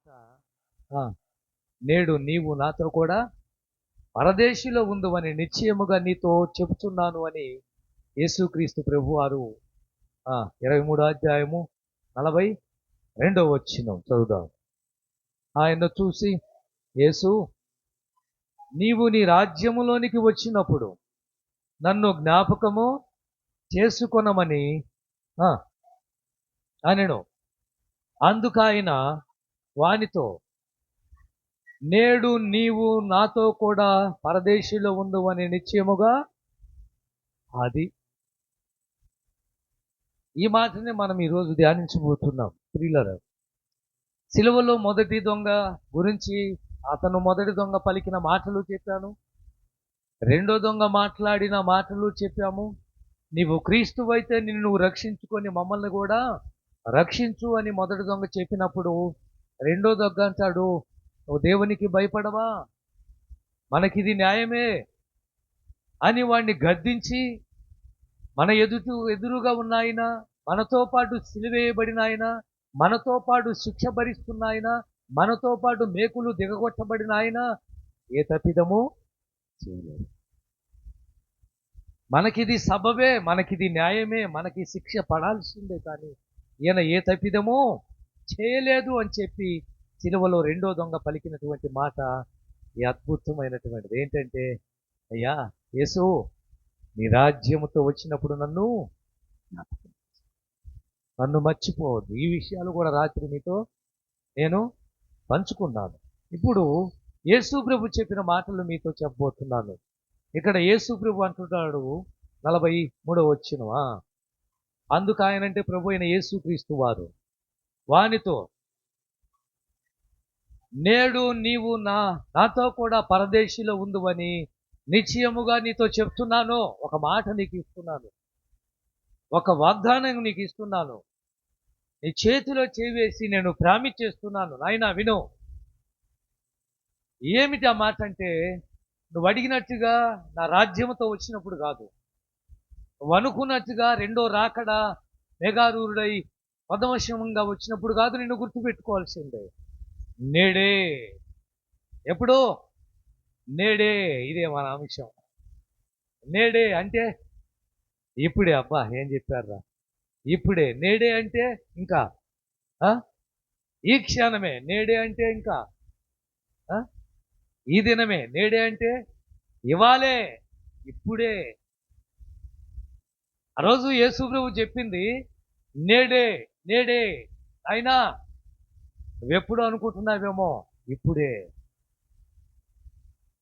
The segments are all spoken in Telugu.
ఆ, నేడు నీవు నాతో కూడా పరదేశిలో ఉందువని నిశ్చయముగా నీతో చెబుతున్నాను అని యేసుక్రీస్తు ప్రభువారు 23వ అధ్యాయము 42వ వచనం చదువుదాం. ఆయన చూసి, యేసు, నీవు నీ రాజ్యములోనికి వచ్చినప్పుడు నన్ను జ్ఞాపకము చేసుకొనమని అనెను. అందుకాయన వానితో, నేడు నీవు నాతో కూడా పరదేశిలో ఉందువని నిశ్చయముగా అది ఈ మాటని మనం ఈరోజు ధ్యానించబోతున్నాం. ప్రియులారా, సిలువలో మొదటి దొంగ గురించి అతను మొదటి దొంగ పలికిన మాటలు చెప్పాను. రెండో దొంగ మాట్లాడిన మాటలు చెప్పాము. నీవు క్రీస్తువైతే నిన్ను నువ్వు రక్షించుకొని మమ్మల్ని కూడా రక్షించు అని మొదటి దొంగ చెప్పినప్పుడు, రెండో దొంగ అంటాడు, నువ్వు దేవునికి భయపడవా, మనకిది న్యాయమే అని వాడిని గద్దించి, మన ఎదురుగా ఉన్న ఆయన, మనతో పాటు సిలువేయబడిన ఆయన, మనతో పాటు శిక్ష భరిస్తున్న ఆయన, మనతో పాటు మేకులు దిగగొట్టబడిన ఆయన ఏ తప్పిదము చేయలేదు. మనకిది సబబే, మనకిది న్యాయమే, మనకి శిక్ష పడాల్సిందే, కానీ ఈయన ఏ తప్పిదము చేయలేదు అని చెప్పి సిలువలో రెండో దొంగ పలికినటువంటి మాట ఈ అద్భుతమైనటువంటిది. ఏంటంటే, అయ్యా యేసు, నీ రాజ్యముతో వచ్చినప్పుడు నన్ను మర్చిపోవద్దు. ఈ విషయాలు కూడా రాత్రి మీతో నేను పంచుకున్నాను. ఇప్పుడు యేసు ప్రభు చెప్పిన మాటలు మీతో చెప్పబోతున్నాను. ఇక్కడ యేసు ప్రభు అంటున్నాడు 43వ వచనం. అందుకు ఆయనంటే ప్రభు అయిన యేసుక్రీస్తు వారు వానితో, నేడు నీవు నాతో కూడా పరదేశిలో ఉందువని నిశ్చయముగా నీతో చెప్తున్నాను. ఒక మాట నీకు ఇస్తున్నాను, ఒక వాగ్దానం నీకు ఇస్తున్నాను. నీ చేతిలో చేవేసి నేను ప్రామిస్ చేస్తున్నాను. నాయనా విను. ఏమిటి ఆ మాట అంటే, నువ్వు అడిగినట్టుగా నా రాజ్యముతో వచ్చినప్పుడు కాదు, నువ్వు అనుకున్నట్టుగా రెండో రాకడ మేఘారూరుడై పదవశంగా వచ్చినప్పుడు కాదు. నిన్ను గుర్తుపెట్టుకోవాల్సిందే నేడే. ఎప్పుడో నేడే. ఇదే మన అంశం. నేడే అంటే ఇప్పుడే. అబ్బా ఏం చెప్పారా, ఇప్పుడే. నేడే అంటే ఇంకా ఈ క్షణమే. నేడే అంటే ఇంకా ఈ దినమే. నేడే అంటే ఇవాళే, ఇప్పుడే. ఆ రోజు యేసు ప్రభు చెప్పింది నేడే. నేడే అయినా నువ్వెప్పుడు అనుకుంటున్నావేమో, ఇప్పుడే.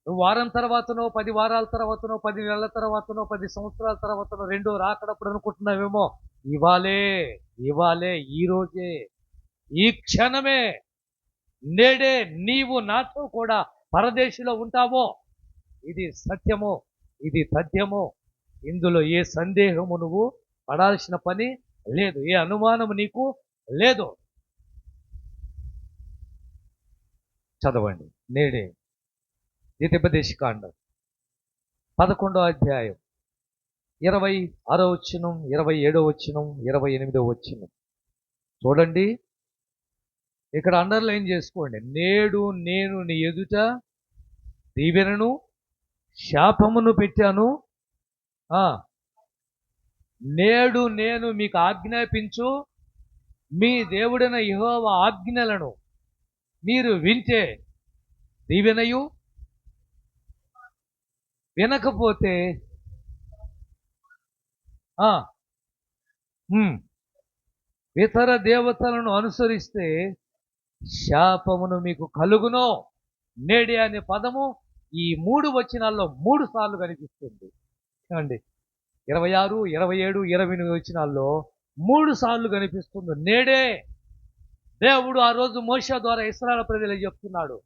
నువ్వు వారం తర్వాతనో, 10 వారాల తర్వాతనో, 10 నెలల తర్వాతనో, 10 సంవత్సరాల తర్వాతనో రెండో రాకడప్పుడు అనుకుంటున్నావేమో, ఇవాళే. ఇవాళే, ఈరోజే, ఈ క్షణమే. నేడే నీవు నాతో కూడా పరదేశిలో ఉంటావో. ఇది సత్యము, ఇది తథ్యము. ఇందులో ఏ సందేహము నువ్వు పడాల్సిన పని లేదు, ఏ అనుమానము నీకు లేదు. చదవండి. నేడే ద్వితీయోపదేశకాండం 11వ అధ్యాయం 26వ వచనం, 27వ వచనం, 28వ వచనం చూడండి. ఇక్కడ అండర్లైన్ చేసుకోండి. నేడు నేను నీ ఎదుట దీవెనను శాపమును పెట్టాను. నేడు నేను మీకు ఆజ్ఞాపించు మీ దేవుడైన యెహోవా ఆజ్ఞలను మీరు వింటే దీవెనయు, వినకపోతే ఇతర దేవతలను అనుసరిస్తే శాపమును మీకు కలుగును. నేడే అనే పదము ఈ 3 వచనాల్లో 3 సార్లు కనిపిస్తుంది. అండి 26, 27, 28 వచనాల్లో 3 సార్లు కనిపిస్తుంది నేడే. దేవుడు ఆ రోజు మోషే ద్వారా ఇశ్రాయేలు ప్రజలకు చెప్తున్నాడు,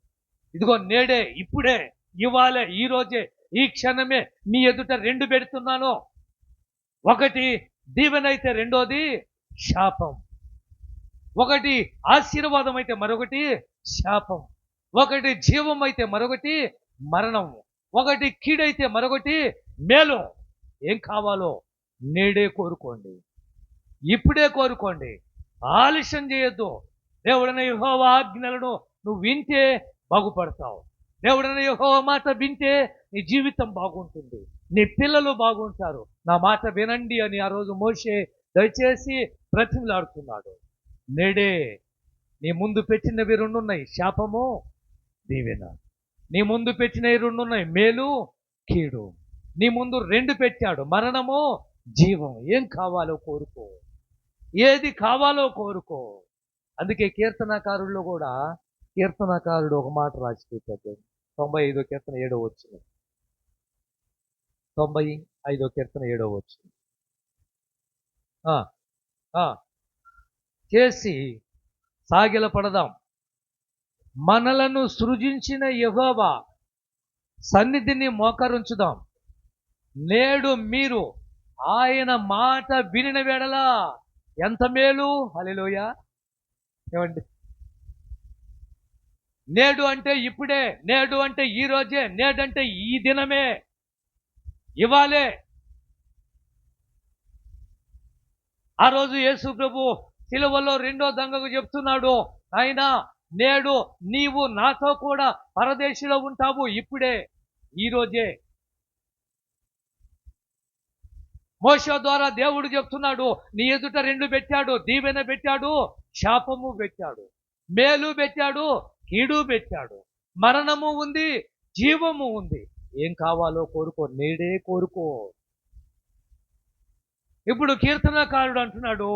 ఇదిగో నేడే, ఇప్పుడే, ఇవాళే, ఈ రోజే, ఈ క్షణమే మీ ఎదుట 2 పెడుతున్నాను. ఒకటి దీవెన అయితే రెండోది శాపం. ఒకటి ఆశీర్వాదం అయితే మరొకటి శాపం. ఒకటి జీవం అయితే మరొకటి మరణం. ఒకటి కీడైతే మరొకటి మేలు. ఏం కావాలో నేడే కోరుకోండి, ఇప్పుడే కోరుకోండి, ఆలస్యం చేయొద్దు. దేవుడైన యెహోవా ఆజ్ఞలను నువ్వు వింటే బాగుపడతావు. దేవుడైన యెహోవా మాట వింటే నీ జీవితం బాగుంటుంది, నీ పిల్లలు బాగుంటారు. నా మాట వినండి అని ఆ రోజు మోషే దయచేసి బ్రతిమలాడుతున్నాడు. నేడే నీ ముందు పెట్టినవి రెండున్నాయి, శాపము, దీవెన. నీ ముందు పెట్టినవి రెండున్నాయి, మేలు, కీడు. నీ ముందు రెండు పెట్టాడు, మరణము, జీవం. ఏం కావాలో కోరుకో, ఏది కావాలో కోరుకో. అందుకే కీర్తనాకారుల్లో కూడా కీర్తనాకారుడు ఒక మాట రాసి పెట్టాడు. 95 కీర్తన 7వ వచనం. 95 కీర్తన 7వ వచనం. చేసి సాగిల పడదాం, మనలను సృజించిన యెహోవా సన్నిధిని మోకరించుదాం. నేడు మీరు ఆయన మాట వినిన వేళలా ఎంత మేలు. హల్లెలూయా. ఏమండి, నేడు అంటే ఇప్పుడే, నేడు అంటే ఈ రోజే, నేడంటే ఈ దినమే, ఇవాళే. ఆ రోజు యేసు ప్రభు సిలువలో రెండో దొంగకు చెప్తున్నాడు, ఆయన నేడు నీవు నాతో కూడా పరదేశిలో ఉంటావు, ఇప్పుడే, ఈ రోజే. మోషే ద్వారా దేవుడు చెప్తున్నాడు, నీ ఎదుట రెండు పెట్టాడు, దీవెన పెట్టాడు, శాపము పెట్టాడు, మేలు పెట్టాడు, కీడు పెట్టాడు, మరణము ఉంది, జీవము ఉంది. ఏం కావాలో కోరుకో, నేడే కోరుకో. ఇప్పుడు కీర్తనకారుడు అంటున్నాడు,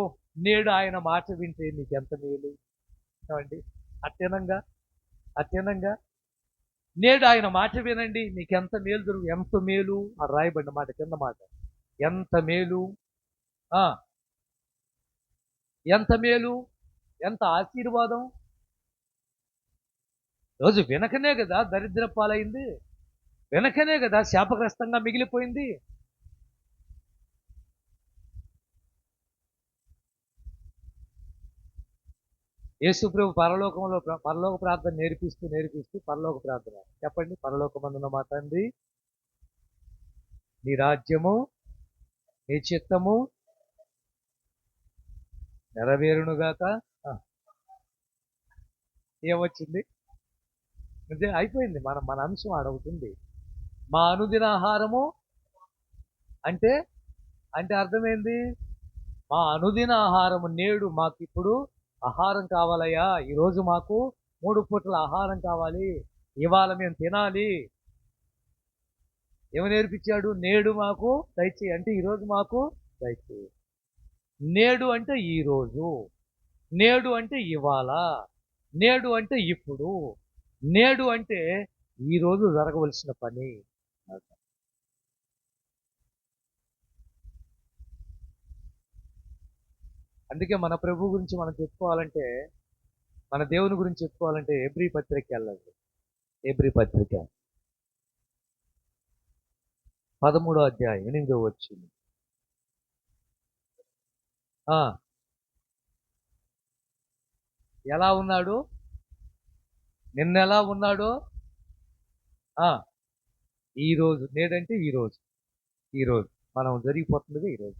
నేడు ఆయన మాట వింటే నీకెంత మేలు. ఏమండి, అత్యనంగా నేడు ఆయన మాట వినండి, నీకెంత మేలు దొరుకు. ఎంత మేలు ఆ రాయబడిన మాట, కింద మాట, ఎంత మేలు, ఎంత మేలు, ఎంత ఆశీర్వాదం. రోజు వెనకనే కదా దరిద్ర పాలైంది, వెనకనే కదా శాపగ్రస్తంగా మిగిలిపోయింది. యేసు ప్రభు పరలోక ప్రార్థన నేర్పిస్తూ పరలోక ప్రార్థన చెప్పండి. పరలోకమందున్న మా తండ్రి, నీ రాజ్యము, నీ చిత్తము నెరవేరునుగాక. ఏమొచ్చింది? అదే అయిపోయింది. మన అంశం అడుగుతుంది. మా అనుదిన ఆహారము అంటే అర్థమైంది. మా అనుదిన ఆహారము నేడు మాకు ఇప్పుడు ఆహారం కావాలయ్యా. ఈరోజు మాకు 3 పూటల ఆహారం కావాలి, ఇవాళ మేము తినాలి. ఏమి నేర్పించాడు? నేడు మాకు దయచేయి అంటే ఈరోజు మాకు దయచేయి. నేడు అంటే ఈరోజు, నేడు అంటే ఇవాళ, నేడు అంటే ఇప్పుడు, నేడు అంటే ఈరోజు జరగవలసిన పని. అందుకే మన ప్రభు గురించి మనం చెప్పుకోవాలంటే, మన దేవుని గురించి చెప్పుకోవాలంటే ఎబ్రీ పత్రిక వెళ్ళండి. ఎబ్రీ పత్రిక 13వ అధ్యాయం 8వ వచనం. ఎలా ఉన్నాడు? నిన్న ఎలా ఉన్నాడో ఈరోజు, నేడంటే ఈరోజు మనం జరిగిపోతున్నది ఈరోజు.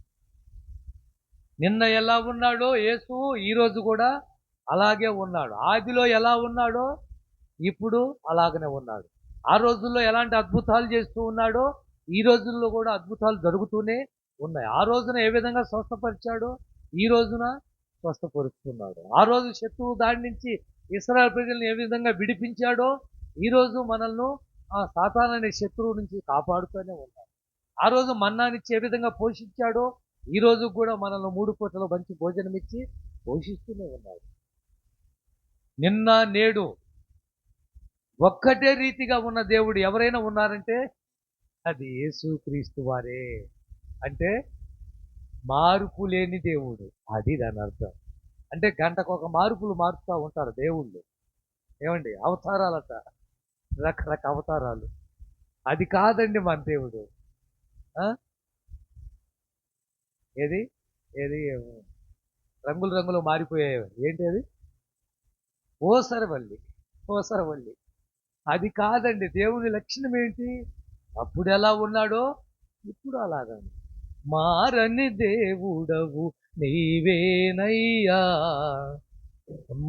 నిన్న ఎలా ఉన్నాడో యేసు ఈరోజు కూడా అలాగే ఉన్నాడు. ఆదిలో ఎలా ఉన్నాడో ఇప్పుడు అలాగనే ఉన్నాడు. ఆ రోజుల్లో ఎలాంటి అద్భుతాలు చేస్తూ ఉన్నాడో ఈ రోజుల్లో కూడా అద్భుతాలు జరుగుతూనే ఉన్నాయి. ఆ రోజున ఏ విధంగా స్వస్థపరిచాడో ఈ రోజున స్వస్థపరుస్తున్నాడు. ఆ రోజు శత్రువు దాడి నుంచి ఇశ్రాయేలు ప్రజలను ఏ విధంగా విడిపించాడో ఈ రోజు మనల్ని సాతాను అనే శత్రువు నుంచి కాపాడుతూనే ఉన్నాడు. ఆ రోజు మన్నానిచ్చి ఏ విధంగా పోషించాడో ఈ రోజు కూడా మనల్ని 3 పూటల మంచి భోజనం ఇచ్చి పోషిస్తూనే ఉన్నాడు. నిన్న నేడు ఒక్కటే రీతిగా ఉన్న దేవుడు ఎవరైనా ఉన్నారంటే అది యేసుక్రీస్తు వారే. అంటే మార్పు లేని దేవుడు, అది దాని అర్థం. అంటే గంటకు ఒక మార్పులు మారుతూ ఉంటారు దేవుళ్ళు. ఏమండి, అవతారాలట, రకరకాల అవతారాలు. అది కాదండి మన దేవుడు. ఏది ఏది రంగులు రంగులు మారిపోయాయి. ఏంటి అది? ఓసరవల్లి. అది కాదండి. దేవుని లక్షణం ఏంటి? అప్పుడు ఎలా ఉన్నాడో ఇప్పుడు అలాగండి. మారని దేవుడవు నీవేనయ్యా,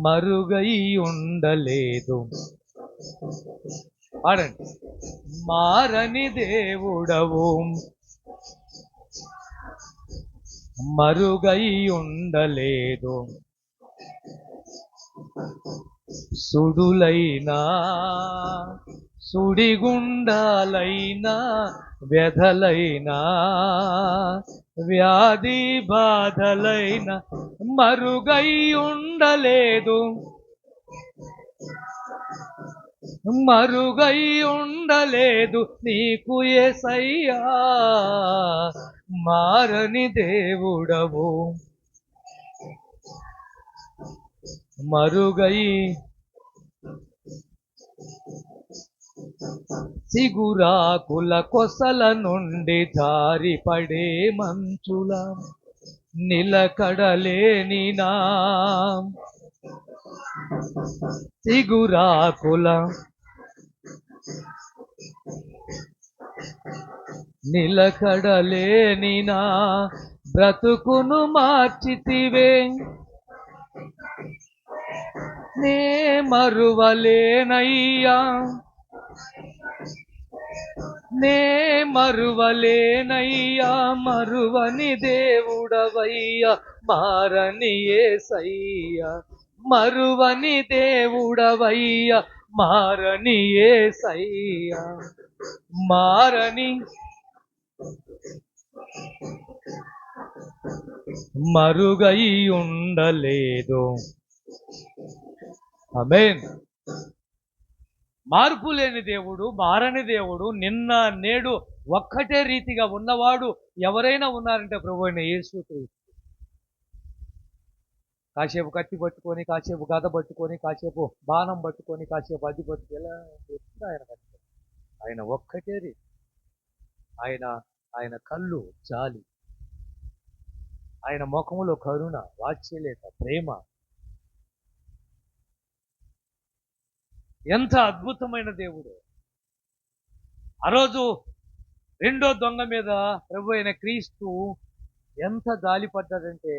మరుగై ఉండలేదు. పాడండి. మారని దేవుడవు, మరుగై ఉండలేదు. సుడులైనా సుడిగుండాలైనా వ్యధలైనా వ్యాధి బాధలైన మరుగై ఉండలేదు. మరుగై ఉండలేదు నీకు యేసయ్యా, మారని దేవుడవు. మరుగై సిగురాకుల కొసల నుండి జారిపడే మంచుల నిలకడలేని నా సిగురాకుల నిలకడలేని నా బ్రతుకును మార్చితివే. నే మరువలేనయ్యా, నే మరువలేనయ్యా, మరువని దేవుడవయ్యా, మారని యేసయ్యా. మరువని దేవుడవయ్యా, మారని యేసయ్యా. మారని మరుగై ఉండలేదు. ఆమేన్. మార్పు లేని దేవుడు, మారని దేవుడు, నిన్న నేడు ఒక్కటే రీతిగా ఉన్నవాడు ఎవరైనా ఉన్నారంటే ప్రభు అయిన యేసుక్రీస్తు. కాసేపు కత్తి పట్టుకొని, కాసేపు గద పట్టుకొని, కాసేపు బాణం పట్టుకొని, కాసేపు అది పట్టుకొని, ఎలా ఎప్పుడు ఆయన కట్టుకొని, ఆయన ఒక్కటే రీతి. ఆయన కళ్ళు జాలి, ఆయన ముఖములో కరుణ, వాత్సల్యత, ప్రేమ. ఎంత అద్భుతమైన దేవుడు. ఆ రోజు రెండో దొంగ మీద ప్రభు అయిన క్రీస్తు ఎంత జాలిపడ్డాడంటే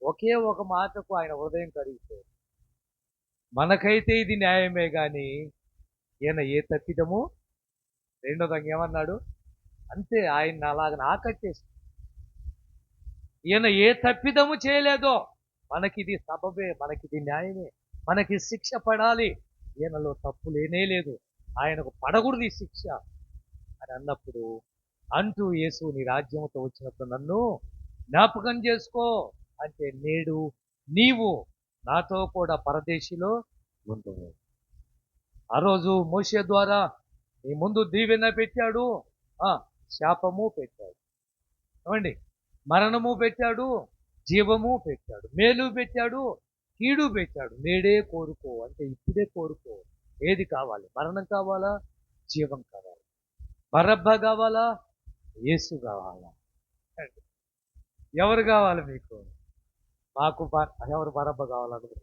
ఒకే ఒక మాటకు ఆయన హృదయం కరిగిపోయింది. మనకైతే ఇది న్యాయమే కానీ ఈయన ఏ తప్పిదము. రెండో దొంగ ఏమన్నాడు? అంతే, ఆయన అలాగ ఆకట్టేసి, ఈయన ఏ తప్పిదము చేయలేదో, మనకిది సబబే, మనకిది న్యాయమే, మనకి శిక్ష పడాలి, ఈయనలో తప్పు లేనే లేదు, ఆయనకు పడకూడదు ఈ శిక్ష అని అన్నప్పుడు, అంటూ యేసు నీ రాజ్యంతో వచ్చినప్పుడు నన్ను జ్ఞాపకం చేసుకో అంటే, నేడు నీవు నాతో కూడా పరదేశిలో ఉంటున్నావు. ఆ రోజు మోషే ద్వారా నీ ముందు దీవెన పెట్టాడు, శాపము పెట్టాడు, ఏమండి, మరణము పెట్టాడు, జీవము పెట్టాడు, మేలు పెట్టాడు, కీడు పెట్టాడు. నేడే కోరుకో అంటే ఇప్పుడే కోరుకో. ఏది కావాలి? మరణం కావాలా? జీవం కావాలా? బరబ్బా కావాలా? యేసు కావాలా? ఎవరు కావాలి మీకు? మాకు ఎవరు బరబ్బ కావాలనుకో,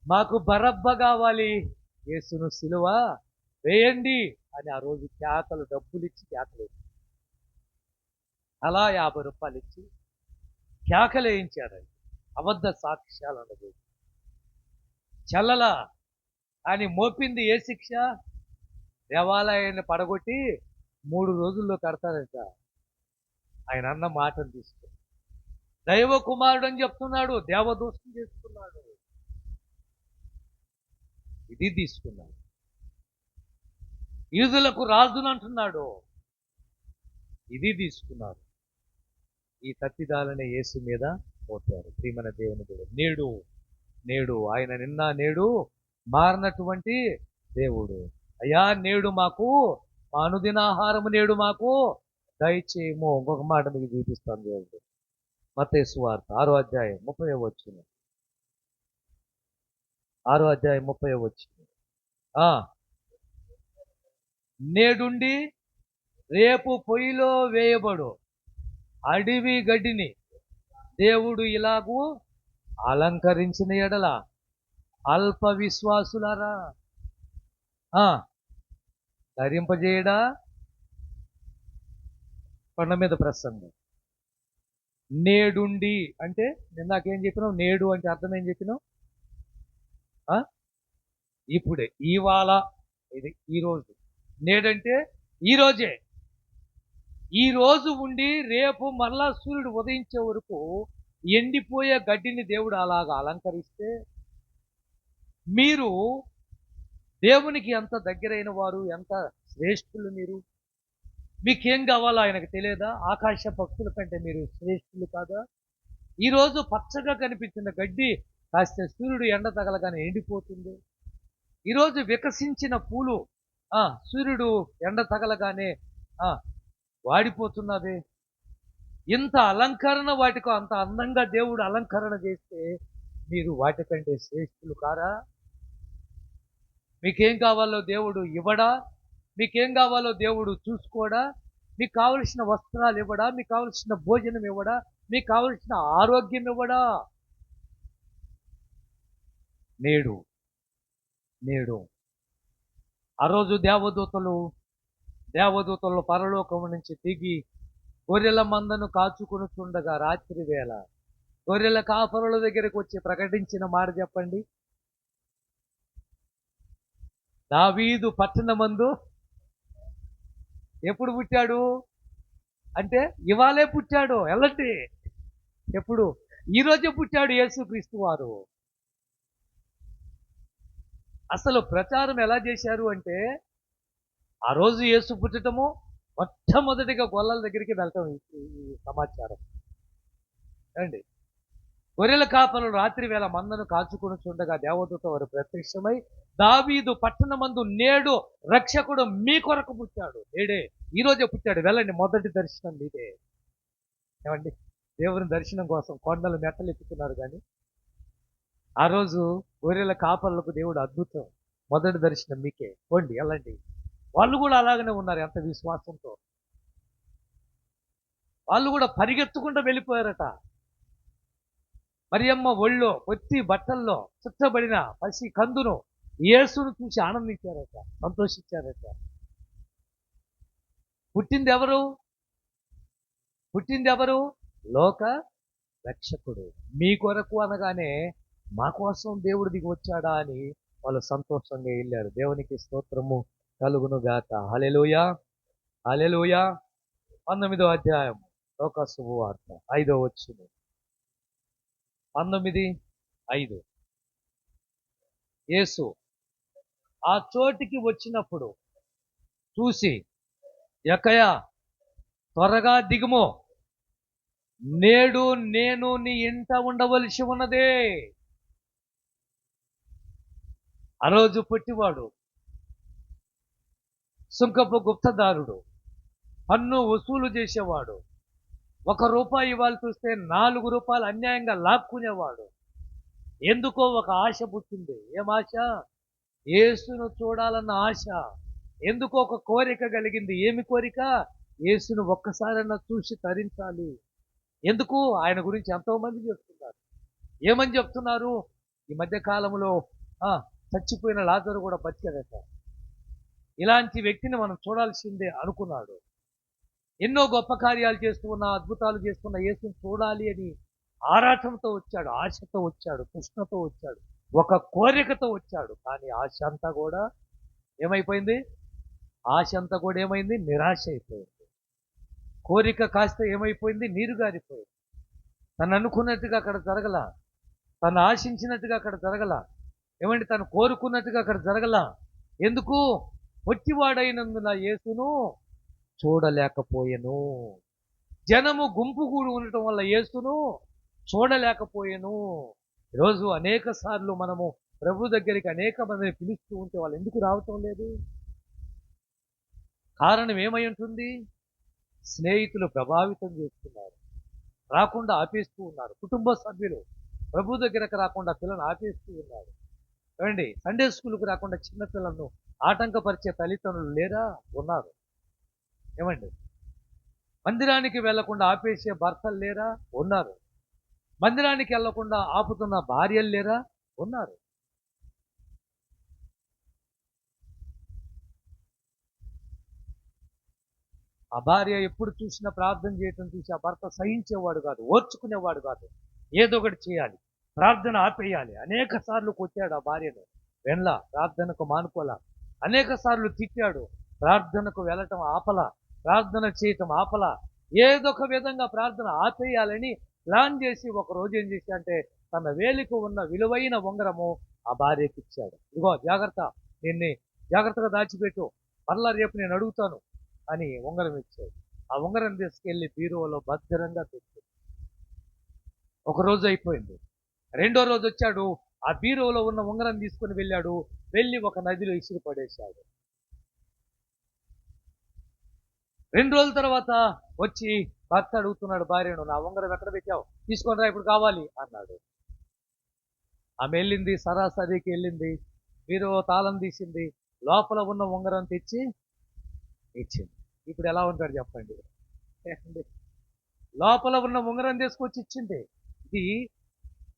మాకు బరబ్బ కావాలి, యేసును సిలువ వేయండి అని ఆ రోజు కేకలు, డబ్బులు ఇచ్చి కేకలు ఇచ్చి, అలా 50 రూపాయలు ఇచ్చి కేకలు వేయించారు. అబద్ధ సాక్ష్యాలు అన్నది చల్లలా అని మోపింది ఏ శిక్ష? దేవాలయాన్ని పడగొట్టి 3 రోజుల్లో కడతారంట. ఆయన అన్న మాటను తీసుకు దైవ కుమారుడు అని చెప్తున్నాడు, దేవదూషణ చేసుకున్నాడు, ఇది తీసుకున్నాడు. యూదులకు రాజును అంటున్నాడు, ఇది తీసుకున్నారు. ఈ తప్పిదాలనే యేసు మీద పోతారు. ప్రియమైన దేవుని కూడా నేడు ఆయన నిన్న నేడు మారినటువంటి దేవుడు. అయ్యా, నేడు మాకు మా అనుదినాహారము నేడు మాకు దయచేయము. ఇంకొక మాట మీకు చూపిస్తాను దేవుడు. మత్తయి సువార్త 6వ అధ్యాయం 30వ వచనం. 6వ అధ్యాయం 30వ వచనం. నేడుండి రేపు పొయ్యిలో వేయబడు అడవి గడ్డిని దేవుడు ఇలాగూ అలంకరించిన ఎడల అల్ప విశ్వాసులారా ధరింపజేయడా? కొండ మీద ప్రసంగం. నేడుండి అంటే నిన్నాకేం చెప్పినావు? నేడు అంటే అర్థం ఏం చెప్పినావు? ఆ? ఇప్పుడే, ఇవాళ, ఇది ఈరోజు. నేడంటే ఈరోజే. ఈ రోజు ఉండి రేపు మరలా సూర్యుడు ఉదయించే వరకు ఎండిపోయే గడ్డిని దేవుడు అలాగా అలంకరిస్తే, మీరు దేవునికి ఎంత దగ్గరైన వారు, ఎంత శ్రేష్ఠులు మీరు. మీకేం కావాలో ఆయనకు తెలియదా? ఆకాశ పక్షుల కంటే మీరు శ్రేష్ఠులు కాదా? ఈరోజు పచ్చగా కనిపించిన గడ్డి కాస్త సూర్యుడు ఎండ తగలగానే ఎండిపోతుంది. ఈరోజు వికసించిన పూలు సూర్యుడు ఎండ తగలగానే వాడిపోతున్నది. ఇంత అలంకరణ వాటికి అంత అందంగా దేవుడు అలంకరణ చేస్తే మీరు వాటికంటే శ్రేష్ఠులు కారా? మీకేం కావాలో దేవుడు ఇవ్వడా? మీకేం కావాలో దేవుడు చూసుకోడా? మీకు కావలసిన వస్త్రాలు ఇవ్వడా? మీకు కావలసిన భోజనం ఇవ్వడా? మీకు కావలసిన ఆరోగ్యం ఇవ్వడా? నేడు నేడు ఆ రోజు దేవదూతలు పరలోకం నుంచి దిగి గొర్రెల మందను కాచుకుని చూడగా రాత్రి వేళ గొర్రెల కాపరుల దగ్గరకు వచ్చి ప్రకటించిన మాట చెప్పండి. దావీదు పట్టణమందు ఎప్పుడు పుట్టాడు అంటే ఇవాళే పుట్టాడు. ఎలాంటి ఎప్పుడు? ఈరోజే పుట్టాడు యేసుక్రీస్తు వారు. అసలు ప్రచారం ఎలా చేశారు అంటే, ఆ రోజు యేసు పుట్టటము, మొట్టమొదటిగా గొల్లల దగ్గరికి వెళ్ళటం ఈ సమాచారం అండి. గొర్రెల కాపరులు రాత్రి వేళ మందను కాచుకుని చూడగా దేవదూత వారు ప్రత్యక్షమై, దావీదు పట్టణమందు నేడు రక్షకుడు మీ కొరకు పుట్టాడు. నేడే, ఈరోజే పుట్టాడు, వెళ్ళండి, మొదటి దర్శనం మీదే. ఏమండి, దేవుని దర్శనం కోసం కొండలు మెట్టలు ఎక్కుతున్నారు. కానీ ఆ రోజు గొర్రెల కాపరులకు దేవుడు అద్భుతం, మొదటి దర్శనం మీకే, పోండి వెళ్ళండి. వాళ్ళు కూడా అలాగనే ఉన్నారు, ఎంత విశ్వాసంతో. వాళ్ళు కూడా పరిగెత్తుకుంటూ వెళ్ళిపోయారట. మరియమ్మ ఒళ్ళో పొత్తి బట్టల్లో చుట్టబడిన పసి కందును యేసును చూసి ఆనందించారట, సంతోషించారట. పుట్టింది ఎవరు? లోక రక్షకుడు. మీ కొరకు అనగానే మా కోసం దేవుడు దిగి వచ్చాడా అని వాళ్ళు సంతోషంగా వెళ్ళారు. దేవునికి స్తోత్రము కలుగును గాక. హల్లెలూయా, హల్లెలూయా. 19వ అధ్యాయం లోకా శుభవార్త 5వ వచనం. 19:5. యేసు ఆ చోటికి వచ్చినప్పుడు చూసి, యెక్కయ్య త్వరగా దిగుము, నేడు నేను నీ ఇంట ఉండవలసి ఉన్నదే. ఆ రోజు పుట్టివాడు, సుంకపు గుప్తదారుడు, పన్ను వసూలు చేసేవాడు, ₹1 ఇవ్వాలి చూస్తే ₹4 అన్యాయంగా లాక్కునేవాడు. ఎందుకో ఒక ఆశ పుట్టింది. ఏం ఆశ? యేసును చూడాలన్న ఆశ. ఎందుకో ఒక కోరిక కలిగింది. ఏమి కోరిక? యేసును ఒక్కసారైనా చూసి తరించాలి. ఎందుకు? ఆయన గురించి ఎంతో మంది చెప్తున్నారు. ఏమని చెప్తున్నారు? ఈ మధ్య కాలంలో చచ్చిపోయిన లాజరు కూడా బతికాడట. ఇలాంటి వ్యక్తిని మనం చూడాల్సిందే అనుకున్నాడు. ఎన్నో గొప్ప కార్యాలు చేస్తూ ఉన్న, అద్భుతాలు చేస్తున్న యేసుని చూడాలి అని ఆరాటంతో వచ్చాడు, ఆశతో వచ్చాడు, కృష్ణతో వచ్చాడు, ఒక కోరికతో వచ్చాడు. కానీ ఆశ అంతా కూడా ఏమైపోయింది? నిరాశ అయిపోయింది. కోరిక కాస్త ఏమైపోయింది? నీరు గారిపోయింది. తను అనుకున్నట్టుగా అక్కడ జరగల, తను ఆశించినట్టుగా అక్కడ జరగల, ఏమండి, తను కోరుకున్నట్టుగా అక్కడ జరగల. ఎందుకు? పొట్టివాడైనందున యేసును చూడలేకపోయెను. జనము గుంపు కూడి ఉండటం వల్ల యేసును చూడలేకపోయెను. ఈరోజు అనేక సార్లు మనము ప్రభు దగ్గరికి అనేక మందిని పిలుస్తూ ఉంటే వాళ్ళు ఎందుకు రావటం లేదు? కారణం ఏమై ఉంటుంది? స్నేహితులు ప్రభావితం చేస్తున్నారు, రాకుండా ఆపేస్తూ ఉన్నారు. కుటుంబ సభ్యులు ప్రభు దగ్గరకు రాకుండా పిల్లలను ఆపేస్తూ ఉన్నారు. ఏమండి, సండే స్కూల్కి రాకుండా చిన్నపిల్లలను ఆటంకపరిచే తల్లిదండ్రులు లేరా? ఉన్నారు. ఏమండి, మందిరానికి వెళ్లకుండా ఆపేసే భర్తలు లేరా? ఉన్నారు. మందిరానికి వెళ్లకుండా ఆపుతున్న భార్యలు లేరా? ఉన్నారు. ఆ భార్య ఎప్పుడు చూసినా ప్రార్థన చేయటం చూసి ఆ భర్త సహించేవాడు కాదు, ఓర్చుకునేవాడు కాదు. ఏదో ఒకటి చేయాలి, ప్రార్థన ఆపేయాలి. అనేక సార్లు కొట్టాడు ఆ భార్యను, వెనలా ప్రార్థనకు మానుకోలా. అనేక సార్లు తిట్టాడు, ప్రార్థనకు వెళ్ళటం ఆపలా, ప్రార్థన చేయటం ఆపలా. ఏదో ఒక విధంగా ప్రార్థన ఆపేయాలని ప్లాన్ చేసి ఒక రోజు ఏం చేశాడంటే తన వేలికి ఉన్న విలువైన ఉంగరము ఆ భార్యకి ఇచ్చాడు. ఇదిగో జాగ్రత్త, దీన్ని జాగ్రత్తగా దాచిపెట్టు, మరలా రేపు నేను అడుగుతాను అని ఉంగరం ఇచ్చాడు. ఆ ఉంగరం తీసుకెళ్లి బీరువాలో భద్రంగా పెట్టి ఒక రోజు అయిపోయింది. రెండో రోజు వచ్చాడు, ఆ బీరువాలో ఉన్న ఉంగరం తీసుకుని వెళ్ళాడు, వెళ్ళి ఒక నదిలో ఇసిరి పడేశాడు. 2 రోజుల తర్వాత వచ్చి భర్త అడుగుతున్నాడు భార్యను, నా ఉంగరం ఎక్కడ పెట్టావు, తీసుకొని రా ఇప్పుడు కావాలి అన్నాడు. ఆమె వెళ్ళింది, సరాసరికి వెళ్ళింది, బీరువా తాళం తీసింది, లోపల ఉన్న ఉంగరం తెచ్చి ఇచ్చింది. ఇప్పుడు ఎలా ఉంటాడు చెప్పండి? లోపల ఉన్న ఉంగరం తీసుకొచ్చి ఇచ్చింది. ఇది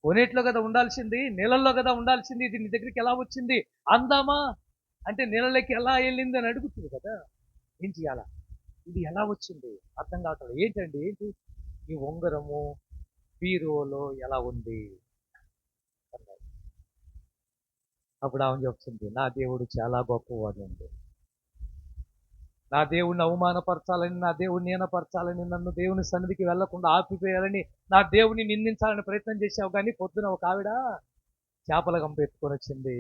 కొనేట్లో కదా ఉండాల్సింది, నీళ్ళల్లో కదా ఉండాల్సింది, ఇది నీ దగ్గరికి ఎలా వచ్చింది అందామా అంటే నీళ్ళకి ఎలా వెళ్ళింది అని అడుగుతుంది కదా. ఏం చేయాలా, ఇది ఎలా వచ్చింది అర్థం కావట్లేదు. ఏంటండి ఏంటి ఈ ఉంగరము బీరువాలో ఎలా ఉంది అన్నాడు. అప్పుడు ఆమె చెప్తుంది, నా దేవుడు చాలా గొప్పవాడు అండి. నా దేవుడిని అవమానపరచాలని, నా దేవుడిని హీనపరచాలని, నన్ను దేవుని సన్నిధికి వెళ్లకుండా ఆపివేయాలని, నా దేవుని నిందించాలని ప్రయత్నం చేశావు. కానీ పొద్దున ఒక ఆవిడ చేపల గంప ఎత్తుకొని వచ్చింది,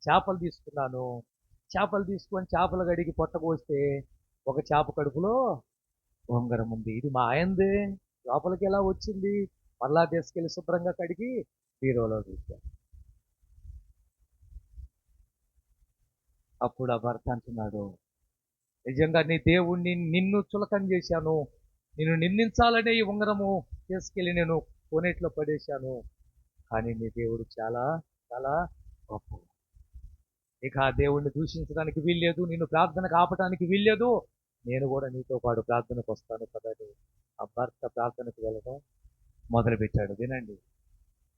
చేపలు తీసుకున్నాను, చేపలు తీసుకొని చేపలు గడిగి పొట్టపోస్తే ఒక చేప కడుపులో ఉంగరం ఉంది. ఇది మా ఆయనదే, లోపలికి ఎలా వచ్చింది? మళ్ళా తీసుకెళ్లి శుభ్రంగా కడిగి బీరువాలో చూశాను. అప్పుడు ఆ భర్త అంటున్నాడు, నిజంగా నీ దేవుణ్ణి నిన్ను చులకన చేశాను, నిన్ను నిందించాలనే ఈ ఉంగరము తీసుకెళ్ళి నేను కోనేట్లో పడేశాను, కానీ నీ దేవుడు చాలా చాలా గొప్ప. ఇక ఆ దేవుణ్ణి దూషించడానికి వీల్లేదు, నిన్ను ప్రార్థనకు ఆపడానికి వీల్లేదు, నేను కూడా నీతో పాటు ప్రార్థనకు వస్తాను కదా అని ఆ భర్త ప్రార్థనకు వెళ్ళడం మొదలుపెట్టాడు. వినండి,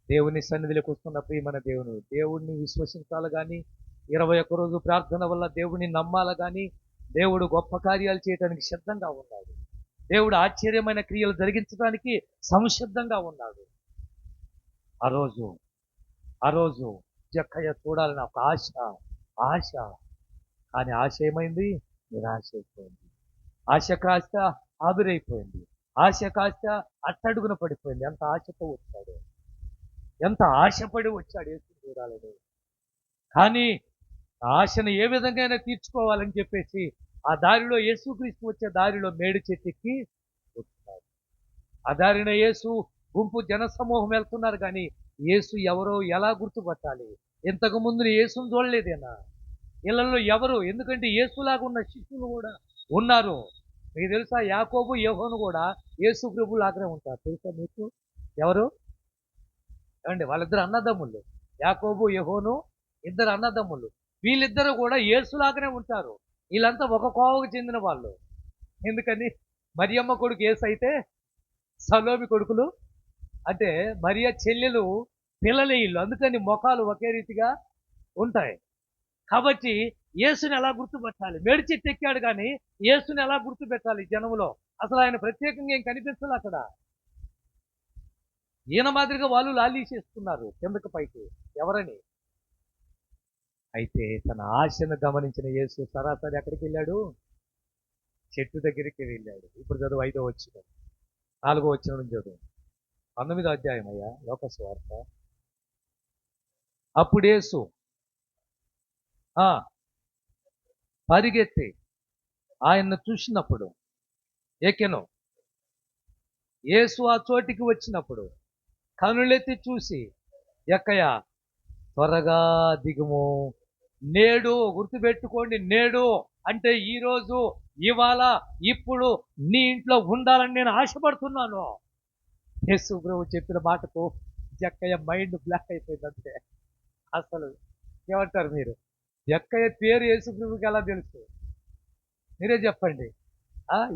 దేవుని సన్నిధిలోకి వస్తున్న ప్రియమైన దేవుణ్ణి విశ్వసించాలి కానీ, 21 రోజు ప్రార్థన వల్ల దేవుడిని నమ్మాలి కానీ, దేవుడు గొప్ప కార్యాలు చేయడానికి సిద్ధంగా ఉన్నాడు. దేవుడు ఆశ్చర్యమైన క్రియలు జరిగించడానికి సంసిద్ధంగా ఉన్నాడు. ఆ రోజు జక్కయ్య చూడాలని ఒక ఆశ కానీ ఆశ ఏమైంది? నిరాశ అయిపోయింది. ఆశ కాస్త ఆవిరైపోయింది. ఆశ కాస్త అట్టడుగున పడిపోయింది. ఎంత ఆశతో వచ్చాడు, ఎంత ఆశపడి వచ్చాడు యేసు చూడాలని. కానీ ఆశను ఏ విధంగా తీర్చుకోవాలని చెప్పేసి ఆ దారిలో యేసుక్రీస్తు వచ్చే దారిలో మేడి చెట్టుకి కూర్చున్నాడు. ఆ దారిన యేసు గుంపు జన సమూహం వెళ్తున్నారు కానీ యేసు ఎవరో ఎలా గుర్తుపట్టాలి? ఇంతకు ముందు యేసును చూడలేదేనా? ఇళ్లలో ఎవరు? ఎందుకంటే యేసులాగా ఉన్న శిష్యులు కూడా ఉన్నారు. మీకు తెలుసా, యాకోబు యోహోను కూడా యేసు ప్రభు లాగానే ఉంటారు. తెలుసా మీకు? ఎవరు ఏమండి? వాళ్ళిద్దరు అన్నదమ్ములు, యాకోబు యోహోను ఇద్దరు అన్నదమ్ములు. వీళ్ళిద్దరూ కూడా యేసులాగానే ఉంటారు. వీళ్ళంతా ఒక కోవకు చెందిన వాళ్ళు. ఎందుకని? మరియమ్మ కొడుకు యేసు అయితే సలోమి కొడుకులు అంటే మరియ చెల్లెలు పిల్లలే వీళ్ళు. అందుకని ముఖాలు ఒకే రీతిగా ఉంటాయి. కాబట్టి యేసుని ఎలా గుర్తుపట్టాలి? మేడి చెట్టు ఎక్కాడు కానీ యేసుని ఎలా గుర్తుపెట్టాలి జనంలో? అసలు ఆయన ప్రత్యేకంగా ఏం కనిపించాలి అక్కడ. ఈయన మాదిరిగా వాళ్ళు లాలీసేస్తున్నారు కిందకు పైకి. ఎవరని? అయితే తన ఆశను గమనించిన యేసు సరాసరి ఎక్కడికి వెళ్ళాడు? చెట్టు దగ్గరికి వెళ్ళాడు. ఇప్పుడు చదువు 5వ వచనం, 4వ వచనం నుంచి చదువు. 19వ అధ్యాయం అయ్యా, లోక సువార్త. అప్పుడు యేసు పరిగెత్తి ఆయన్ను చూసినప్పుడు ఎక్కెను. యేసు ఆ చోటికి వచ్చినప్పుడు కనులెత్తి చూసి, ఎక్కయ్య త్వరగా దిగుము, నేడు, గుర్తుపెట్టుకోండి, నేడు అంటే ఈరోజు, ఇవాళ, ఇప్పుడు నీ ఇంట్లో ఉండాలని నేను ఆశపడుతున్నాను. యేసు ప్రభు చెప్పిన మాటకు జక్కయ్య మైండ్ బ్లాక్ అయిపోయింది అంతే. అసలు ఏమంటారు మీరు? జక్కయ్య పేరు యేసు ప్రభుకి ఎలా తెలుసు? మీరే చెప్పండి.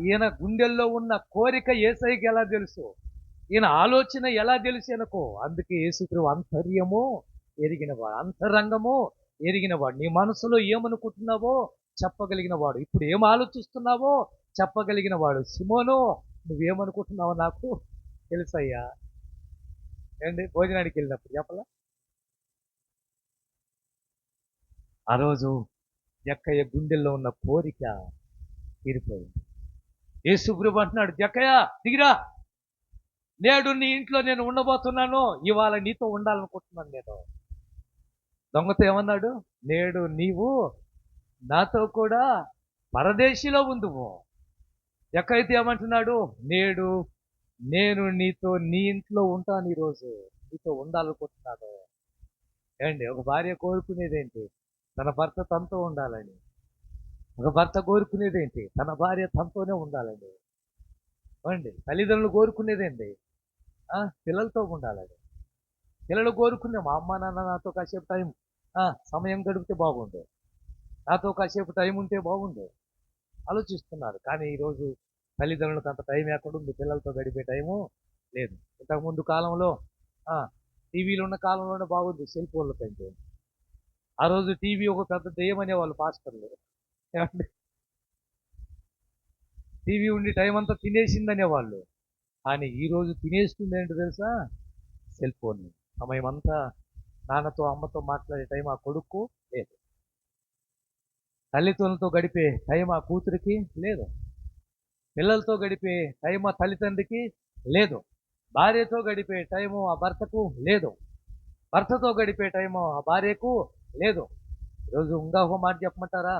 ఈయన గుండెల్లో ఉన్న కోరిక యేసయ్యకి ఎలా తెలుసు? ఈయన ఆలోచన ఎలా తెలుసు ఈయనకు? అందుకే యేసు ప్రభు అంతర్యము ఎరిగినవాడు, అంతరంగము ఎరిగినవాడు. నీ మనసులో ఏమనుకుంటున్నావో చెప్పగలిగిన వాడు, ఇప్పుడు ఏం ఆలోచిస్తున్నావో చెప్పగలిగిన వాడు. సిమోను, నువ్వేమనుకుంటున్నావో నాకు తెలుసయ్యా. ఏండి భోజనానికి వెళ్ళినప్పుడు చెప్పలా? ఆ రోజు జక్కయ్య గుండెల్లో ఉన్న కోరిక తీరిపోయింది. యేసుప్రభు అంటున్నాడు, జక్కయ్య దిగిరా, నేడు నీ ఇంట్లో నేను ఉండబోతున్నాను, ఇవాళ నీతో ఉండాలనుకుంటున్నాను నేను. దొంగతో ఏమన్నాడు? నేడు నీవు నాతో కూడా పరదేశిలో ఉందువు. జక్కయ్యతో ఏమంటున్నాడు? నేడు నేను నీతో నీ ఇంట్లో ఉంటాను, ఈరోజు నీతో ఉండాలనుకుంటున్నాను. ఏమండి, ఒక భార్య కోరుకునేదేంటి? తన భర్త తనతో ఉండాలని. ఒక భర్త కోరుకునేదేంటి? తన భార్య తనతోనే ఉండాలని. ఏమండి, తల్లిదండ్రులు కోరుకునేదేంటి? పిల్లలతో ఉండాలని. పిల్లలు కోరుకునే, మా అమ్మ నాన్న నాతో కాసేపు టైం సమయం గడిపితే బాగుండు, నాతో కాసేపు టైం ఉంటే బాగుండు ఆలోచిస్తున్నారు. కానీ ఈరోజు తల్లిదండ్రులకు అంత టైం ఎక్కడుంది? పిల్లలతో గడిపే టైము లేదు. ఇంతకుముందు కాలంలో టీవీలు ఉన్న కాలంలోనే బాగుంది, సెల్ ఫోన్ల కంటే. ఆ రోజు టీవీ ఒక పెద్ద దెయ్యం అనేవాళ్ళు పాస్టర్లు. ఏమండి, టీవీ ఉండి టైం అంతా తినేసిందనేవాళ్ళు. కానీ ఈరోజు తినేస్తుంది ఏంటో తెలుసా? Cell phone. సమయం అంతా నాన్నతో అమ్మతో మాట్లాడే టైం ఆ కొడుకు లేదు. తల్లిదండ్రులతో గడిపే టైం ఆ కూతురికి లేదు. పిల్లలతో గడిపే టైం ఆ తల్లిదండ్రికి లేదు. భార్యతో గడిపే టైము ఆ భర్తకు లేదు. భర్తతో గడిపే టైము ఆ భార్యకు లేదు. ఈరోజు ఇంకా ఒక మాట చెప్పమంటారా?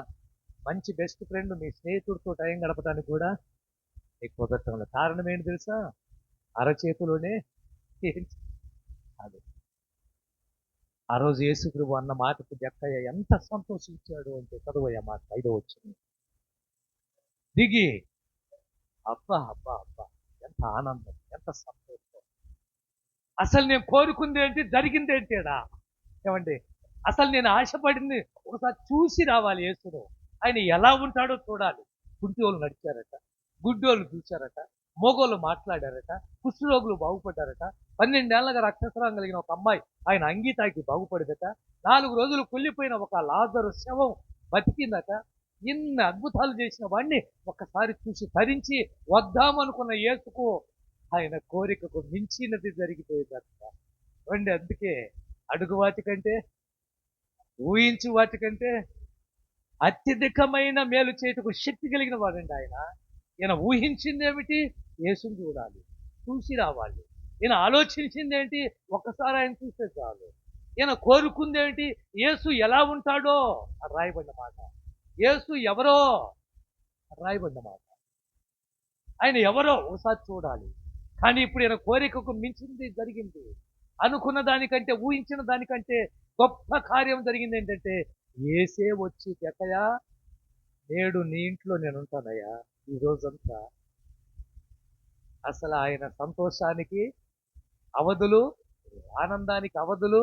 మంచి బెస్ట్ ఫ్రెండ్, మీ స్నేహితుడితో టైం గడపడానికి కూడా నీకు కుదరటం లేదు. కారణం ఏంటి తెలుసా? అరచేతిలోనే అది. ఆ రోజు యేసుప్రభు అన్న మాటకు జక్కయ్య ఎంత సంతోషించాడు అంటే, చదువయ్య మాట 5వ వచనం. దిగి, అబ్బా అబ్బా అబ్బా, ఎంత ఆనందం, ఎంత సంతోషం. అసలు నేను కోరుకుంది ఏంటి, జరిగింది ఏంటిడా? ఏమండి, అసలు నేను ఆశపడింది ఒకసారి చూసి రావాలి యేసును. ఆయన ఎలా ఉంటాడో చూడాలి. కుంటివాళ్ళు నడిచారట, గుడ్డోళ్ళు చూశారట, మోగోళ్ళు మాట్లాడారట, కుష్ఠరోగులు బాగుపడ్డారట, 12 ఏళ్ళగా రక్తస్రావం కలిగిన ఒక అమ్మాయి ఆయన అంగీ తాకి బాగుపడదట, 4 రోజులు కుళ్ళిపోయిన ఒక లాజరు శవం బతికిందట. ఇన్ని అద్భుతాలు చేసిన వాడిని ఒక్కసారి చూసి తరించి వద్దామనుకున్న యేసుకు ఆయన కోరికకు మించినది జరిగిపోయిందట. అండి, అందుకే అడుగు వాటికంటే, ఊహించు వాటికంటే అత్యధికమైన మేలు చేయుటకు శక్తి కలిగిన వాడండి ఆయన. ఈయన ఊహించింది ఏమిటి? యేసుని చూడాలి, చూసి రావాలి. ఈయన ఆలోచించింది ఏంటి? ఒక్కసారి ఆయన చూస్తే చాలు. ఈయన కోరుకుంది ఏమిటి? యేసు ఎలా ఉంటాడో అది రాయబడిన మాట. యేసు ఎవరో అది రాయబడిన మాట. ఆయన ఎవరో ఒకసారి చూడాలి. కానీ ఇప్పుడు ఈయన కోరికకు మించింది జరిగింది. అనుకున్న దానికంటే, ఊహించిన దానికంటే గొప్ప కార్యం జరిగింది. ఏంటంటే, యేసే వచ్చి, జక్కయ్య నేడు నీ ఇంట్లో నేను ఉంటానయ్యా ఈ రోజంతా. అసలు ఆయన సంతోషానికి అవధులు, ఆనందానికి అవధులు.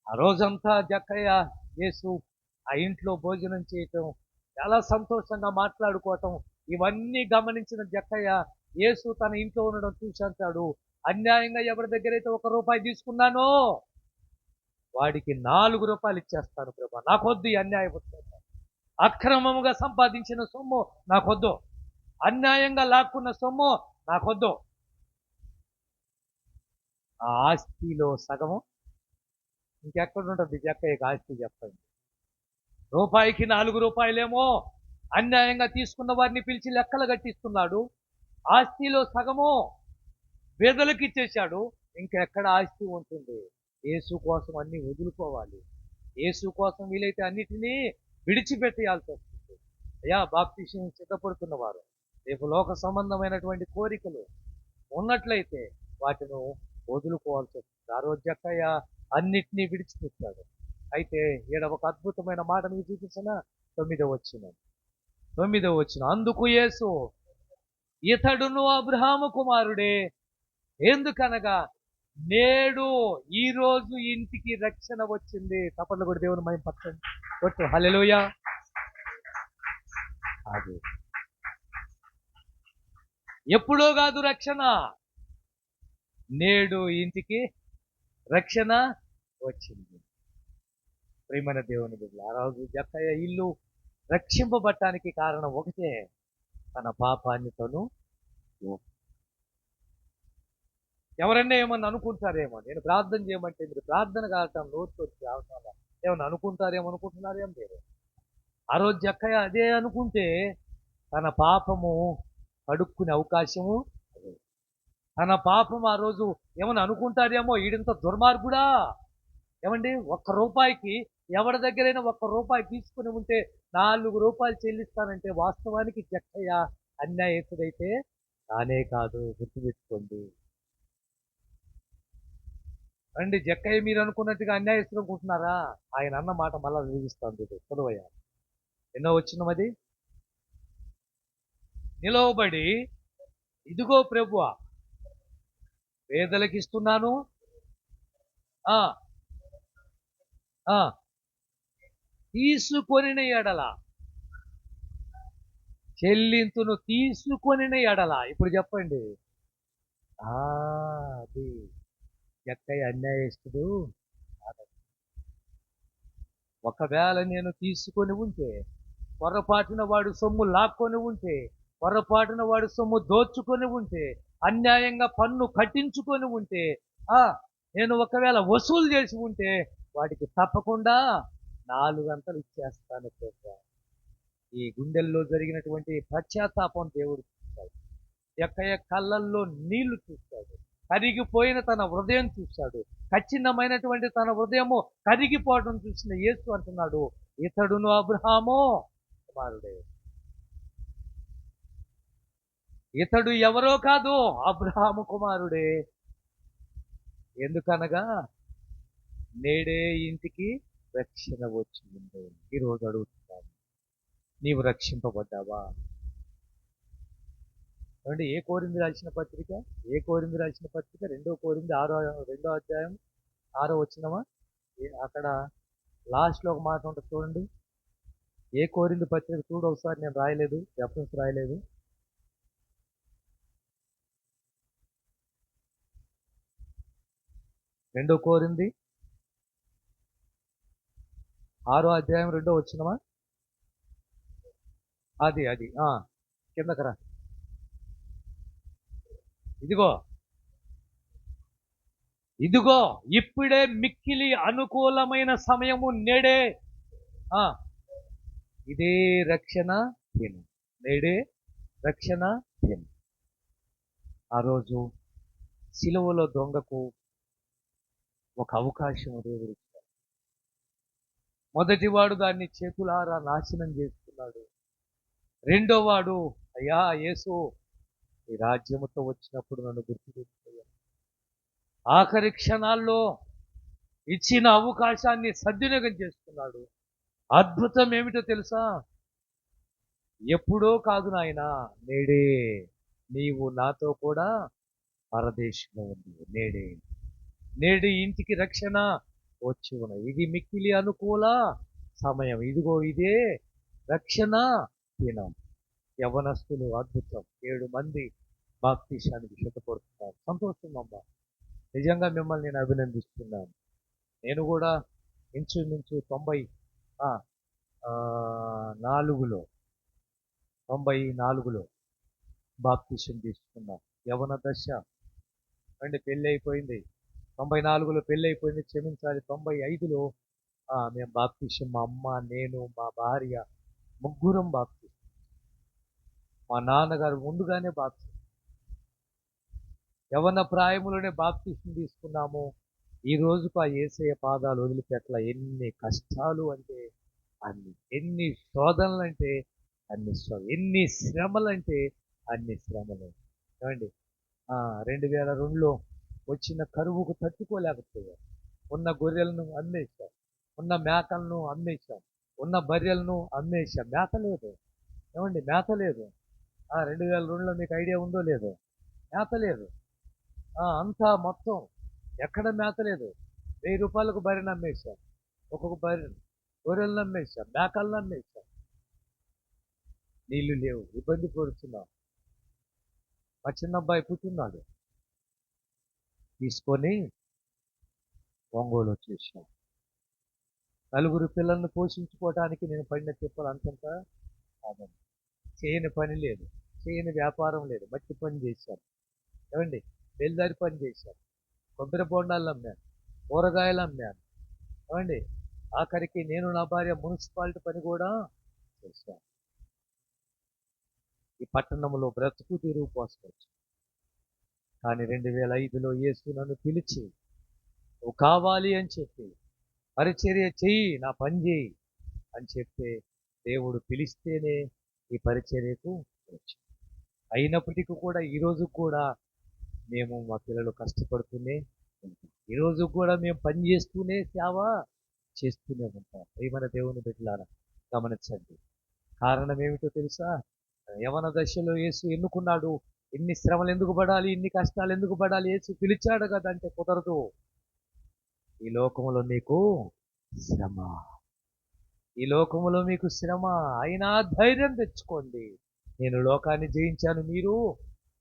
ఆ రోజంతా జక్కయ్య యేసు ఆ ఇంట్లో భోజనం చేయటం, చాలా సంతోషంగా మాట్లాడుకోవటం, ఇవన్నీ గమనించిన జక్కయ్య యేసు తన ఇంట్లో ఉండడం చూశాడు. అన్యాయంగా ఎవరి దగ్గరైతే ₹1 తీసుకున్నానో వాడికి ₹4 ఇచ్చేస్తాను ప్రభా, నాకొద్దు ఈ అన్యాయపు సొమ్ము. అక్రమముగా సంపాదించిన సొమ్ము నాకొద్దు, అన్యాయంగా లాక్కున్న సొమ్ము నాకొద్దు. ఆ ఆస్తిలో సగము ఇంకెక్కడుంటుంది జక్కయ్యకి ఆస్తి చెప్పండి? రూపాయికి ₹4 అన్యాయంగా తీసుకున్న వారిని పిలిచి లెక్కలు కట్టిస్తున్నాడు. ఆస్తిలో సగము పేదలకు ఇచ్చేశాడు. ఇంకెక్కడ ఆస్తి ఉంటుంది? యేసు కోసం అన్ని వదులుకోవాలి. యేసు కోసం వీలైతే అన్నిటినీ విడిచిపెట్టేయాల్సి వస్తుంది. అయ్యా, బాప్తిసం సిద్ధపడుతున్నవారు, రేపు లోక సంబంధమైనటువంటి కోరికలు ఉన్నట్లయితే వాటిని వదులుకోవాల్సి వస్తుంది. ఆ రోజు జక్కయ్య అన్నిటినీ విడిచిపెట్టాడు. అయితే ఈడ ఒక అద్భుతమైన మాట మీకు చూపించిన 9వ వచనం. అందుకు యేసు, ఇతడును అబ్రహాము కుమారుడే, ఎందుకనగా నేడు ఈ రోజు ఇంటికి రక్షణ వచ్చింది. తప్పట్లు కూడా దేవుని మహిమపరచండి. కొట్టు హల్లెలూయా. అది ఎప్పుడో కాదు రక్షణ, నేడు ఇంటికి రక్షణ వచ్చింది. ప్రియమైన దేవుని బిడ్డలు, ఆ రోజు జక్కయ్య ఇల్లు రక్షింపబడటానికి కారణం ఒకటే, తన పాపాన్ని తను ఎవరన్నా ఏమన్నా అనుకుంటారేమో, నేను ప్రార్థన చేయమంటే మీరు ప్రార్థన కావటం నోటితో వచ్చే అవసరం ఏమన్నా అనుకుంటారేమో అనుకుంటున్నారేం లేదు. ఆ రోజు జక్కయ్య అదే అనుకుంటే తన పాపము కడుక్కునే అవకాశము లేదు. తన పాపం ఆ రోజు ఏమన్నా అనుకుంటారేమో, ఈడింత దుర్మార్గుడా, ఏమండి ఒక్క రూపాయికి ఎవరి దగ్గరైనా ఒక్క రూపాయి తీసుకుని ఉంటే 4 రూపాయలు చెల్లిస్తానంటే వాస్తవానికి జక్కయ్య అన్యాయస్తుడైతే కానే కాదు, గుర్తుపెట్టుకోండి. రండి, జక్కయ్య మీరు అనుకున్నట్టుగా అన్యాయస్తులు అనుకుంటున్నారా? ఆయన అన్న మాట మళ్ళా నిరూపిస్తాను. ఇది చదువయ్యా, ఎన్నో వచ్చిన అది నిలవబడి, ఇదిగో ప్రభువా పేదలకు ఇస్తున్నాను, ఆ ఆ తీసుకొనిన ఎడల చెల్లింతును, తీసుకొనిన ఎడల. ఇప్పుడు చెప్పండి, అది జక్కయ్య అన్యాయస్తుడు. ఒకవేళ నేను తీసుకొని ఉంటే, పొరపాటున వాడు సొమ్ము లాక్కొని ఉంటే, పొరపాటున వాడు సొమ్ము దోచుకొని ఉంటే, అన్యాయంగా పన్ను కట్టించుకొని ఉంటే, నేను ఒకవేళ వసూలు చేసి ఉంటే వాడికి తప్పకుండా 4 గంటలు ఇచ్చేస్తాను. ఈ గుండెల్లో జరిగినటువంటి పశ్చాత్తాపం దేవుడు చూస్తాడు. జక్కయ్య కళ్ళల్లో నీళ్లు చూస్తాడు. కరిగిపోయిన తన హృదయం చూశాడు. కఠినమైనటువంటి తన హృదయము కరిగిపోవడం చూసిన యేసు అంటున్నాడు, ఇతడును అబ్రహాము కుమారుడే. ఇతడు ఎవరో కాదు, అబ్రహాము కుమారుడే. ఎందుకనగా నేడే ఇంటికి రక్షణ వచ్చింది. ఈరోజు అడుగుతున్నాను, నీవు రక్షింపబడ్డావా? అంటే ఏ కోరింది రాసిన పత్రిక, రెండో కోరింది 2వ అధ్యాయం 6వ వచనమా? అక్కడ లాస్ట్లో ఒక మాట ఉంటుంది చూడండి. ఏ కోరింది పత్రిక చూడు ఒకసారి, నేను రాయలేదు, రెఫరెన్స్ రాయలేదు. రెండో కోరింది 6వ అధ్యాయం 2వ వచనమా? అది కిందకరా. ఇదిగో ఇప్పుడే మిక్కిలి అనుకూలమైన సమయము, నేడే ఇదే రక్షణ దినం, నేడే రక్షణ దినం. ఆ రోజు సిలువలో దొంగకు ఒక అవకాశం దేవుడు ఇచ్చాడు. మొదటివాడు దాన్ని చేతులారా నాశనం చేసుకున్నాడు. రెండో వాడు, అయ్యా యేసు, ఈ రాజ్యముతో వచ్చినప్పుడు నన్ను గుర్తుపెట్టుకోవాలి. ఆఖరి క్షణాల్లో ఇచ్చిన అవకాశాన్ని సద్వినియోగం చేసుకున్నాడు. అద్భుతం ఏమిటో తెలుసా? ఎప్పుడో కాదు నాయనా, నేడే నీవు నాతో కూడా పరదేశంలో ఉంది. నేడు ఇంటికి రక్షణ వచ్చి ఉన్నది. ఇది మిక్కిలి అనుకూల సమయం. ఇదిగో ఇదే రక్షణ దినం. యవనస్తులు అద్భుతం, 7 మంది బాప్తీసానికి సిద్ధపడుతున్నారు. సంతోషం అమ్మా, నిజంగా మిమ్మల్ని నేను అభినందిస్తున్నాను. నేను కూడా ఇంచుమించు 94లో బాప్తీసం తీసుకున్నాం. యవన దశ అంటే పెళ్ళి అయిపోయింది. 94లో పెళ్ళి అయిపోయింది, క్షమించాలి. 95లో మేము బాప్తీసం, మా అమ్మ, నేను, మా భార్య ముగ్గురం బాప్తీసం. మా నాన్నగారు ముందుగానే బాప్తీసం. యవన ప్రాయములోనే బాప్తీసం తీసుకున్నాము. ఈ రోజుకు ఆ యేసయ్య పాదాలు వదిలిపెట్ల. ఎన్ని కష్టాలు అంటే అన్ని, ఎన్ని శోధనలు అంటే అన్ని శోధనలు, ఎన్ని శ్రమలు అంటే అన్ని శ్రమలు. ఏమండి, 2002లో వచ్చిన కరువుకు తట్టుకోలేకపోయాం. ఉన్న గొర్రెలను అమ్మేశాం, ఉన్న మేకలను అమ్మేశాం, ఉన్న బర్రెలను అమ్మేశాం. మేత లేదు. ఏమండి, మేత లేదు. 2002లో మీకు ఐడియా ఉందో లేదో, మేత లేదు. అంతా మొత్తం ఎక్కడ మేత లేదు. 1000 రూపాయలకు బర్రెను అమ్మేశాం, ఒక్కొక్క బర్రెను. గొర్రెలను అమ్మేశాం, మేకలను అమ్మేశాం. నీళ్లు లేవు, ఇబ్బంది పడుతున్నాం. మా చిన్న అబ్బాయి పుట్టినాడు, తీసుకొని ఒంగోలు వచ్చేసాం. నలుగురు పిల్లల్ని పోషించుకోవడానికి నేను పడిన తిప్పలు అంతంత కాదండి. చేయని పని లేదు, చేయని వ్యాపారం లేదు. మట్టి పని చేశాను, ఏమండి, బెల్దారి పని చేశాను, కొబ్బరి బొండాలు అమ్మాను, కూరగాయలు అమ్మాను, ఏమండి, ఆఖరికి నేను నా భార్య మున్సిపాలిటీ పని కూడా చేశాను. ఈ పట్టణంలో బ్రతుకు తీరుగు పోసుకోవచ్చు. కానీ 2005లో యేసు నన్ను పిలిచి నువ్వు కావాలి అని చెప్పి పరిచర్య చెయ్యి, నా పని చేయి అని చెప్తే దేవుడు పిలిస్తేనే ఈ పరిచర్యకు వచ్చి, అయినప్పటికీ కూడా ఈరోజు కూడా మేము మా పిల్లలు కష్టపడుతూనే ఉంటాం. ఈరోజు కూడా మేము పని చేస్తూనే సేవ చేస్తూనే ఉంటాం. ప్రియమైన దేవుని బిడ్డలారా గమనించండి. కారణం ఏమిటో తెలుసా? యవన దశలో యేసు ఎన్నుకున్నాడు. ఇన్ని శ్రమలు ఎందుకు పడాలి, ఇన్ని కష్టాలు ఎందుకు పడాలి? యేసు పిలిచాడు కదా అంటే కుదరదు. ఈ లోకములో మీకు శ్రమ, ఈ లోకములో మీకు శ్రమ, అయినా ధైర్యం తెచ్చుకోండి. నేను లోకాన్ని జయించాను, మీరు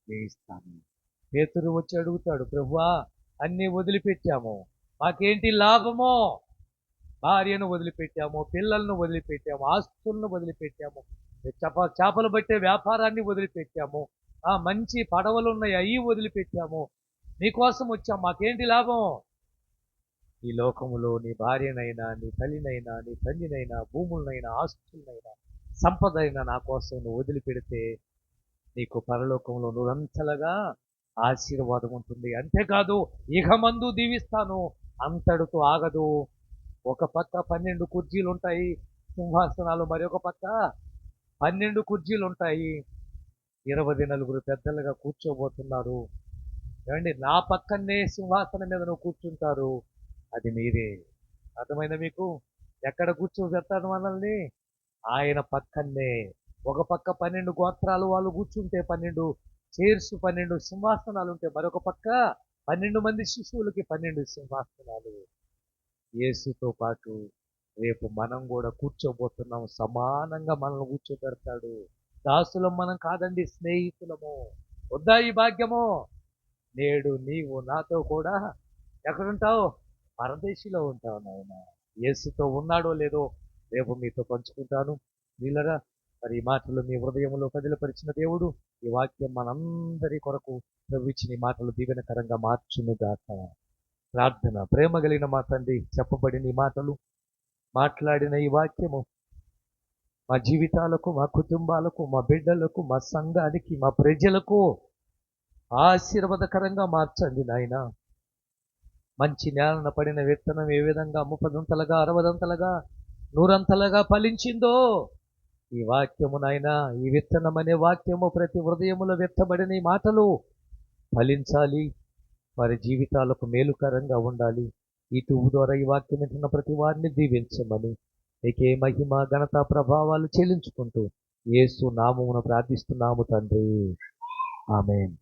జయిస్తాను. పేతురు వచ్చి అడుగుతాడు, ప్రభువా అన్నీ వదిలిపెట్టాము, మాకేంటి లాభమో? భార్యను వదిలిపెట్టాము, పిల్లలను వదిలిపెట్టాము, ఆస్తులను వదిలిపెట్టాము, చేపలు పట్టే వ్యాపారాన్ని వదిలిపెట్టాము, మంచి పడవలు ఉన్నాయి అవి వదిలిపెట్టాము, నీకోసం వచ్చాం, మాకేంటి లాభం? ఈ లోకములో నీ భార్యనైనా, నీ తల్లినైనా, నీ తండ్రినైనా, భూములనైనా, ఆస్తులనైనా, సంపద అయినా నా కోసం నువ్వు వదిలిపెడితే నీకు పరలోకంలో నువ్వంతలుగా ఆశీర్వాదం ఉంటుంది. అంతేకాదు ఇహమందు దీవిస్తాను, అంతటితో ఆగదు. ఒక పక్క 12 కుర్చీలు ఉంటాయి సింహాసనాలు, మరొక పక్క 12 కుర్చీలు ఉంటాయి. 24 పెద్దలుగా కూర్చోబోతున్నారు. ఏమండి, నా పక్కనే సింహాసనం మీద నువ్వు కూర్చుంటారు, అది మీరే. అర్థమైందా మీకు? ఎక్కడ కూర్చోబెడతాడు మనల్ని? ఆయన పక్కనే. ఒక పక్క 12 గోత్రాలు వాళ్ళు కూర్చుంటే 12 చైర్స్, 12 సింహాసనాలు ఉంటే మరొక పక్క 12 మంది శిశువులకి 12 సింహాసనాలు. యేసుతో పాటు రేపు మనం కూడా కూర్చోబోతున్నాం. సమానంగా మనల్ని కూర్చోబెడతాడు. దాసులం మనం కాదండి, స్నేహితులము. వద్దా ఈ భాగ్యము? నేడు నీవు నాతో కూడా ఎక్కడుంటావు? పరదేశిలో ఉంటావు నాయన. యేసుతో ఉన్నాడో లేదో రేపు మీతో పంచుకుంటాను. వీళ్ళరా మరి ఈ మాటలు మీ హృదయంలో కదిలిపరిచిన దేవుడు ఈ వాక్యం మనందరి కొరకు ప్రవచించిన ఈ మాటలు దీవెనకరంగా మార్చునుగాక. ప్రార్థన. ప్రేమ కలిగిన మా తండ్రి, చెప్పబడిన ఈ మాటలు, మాట్లాడిన ఈ వాక్యము మా జీవితాలకు, మా కుటుంబాలకు, మా బిడ్డలకు, మా సంఘానికి, మా ప్రజలకు ఆశీర్వాదకరంగా మార్చండి నాయన. మంచి నేలన పడిన విత్తనం ఏ విధంగా 30ంతలుగా, 60ంతలుగా, 100ంతలుగా ఫలించిందో ఈ వాక్యము నాయన, ఈ విత్తనం అనే వాక్యము ప్రతి హృదయములో విత్తబడిన ఈ మాటలు ఫలించాలి, వారి జీవితాలకు మేలుకరంగా ఉండాలి. ఈ ట్యూబ్ ద్వారా ఈ వాక్యం వింటున్న ప్రతి వారిని దీవించమని నీకే మహిమ, ఘనత, ప్రభావాలు చెల్లించుకుంటూ యేసు నామమున ప్రార్థిస్తున్నాము తండ్రి. ఆమేన్.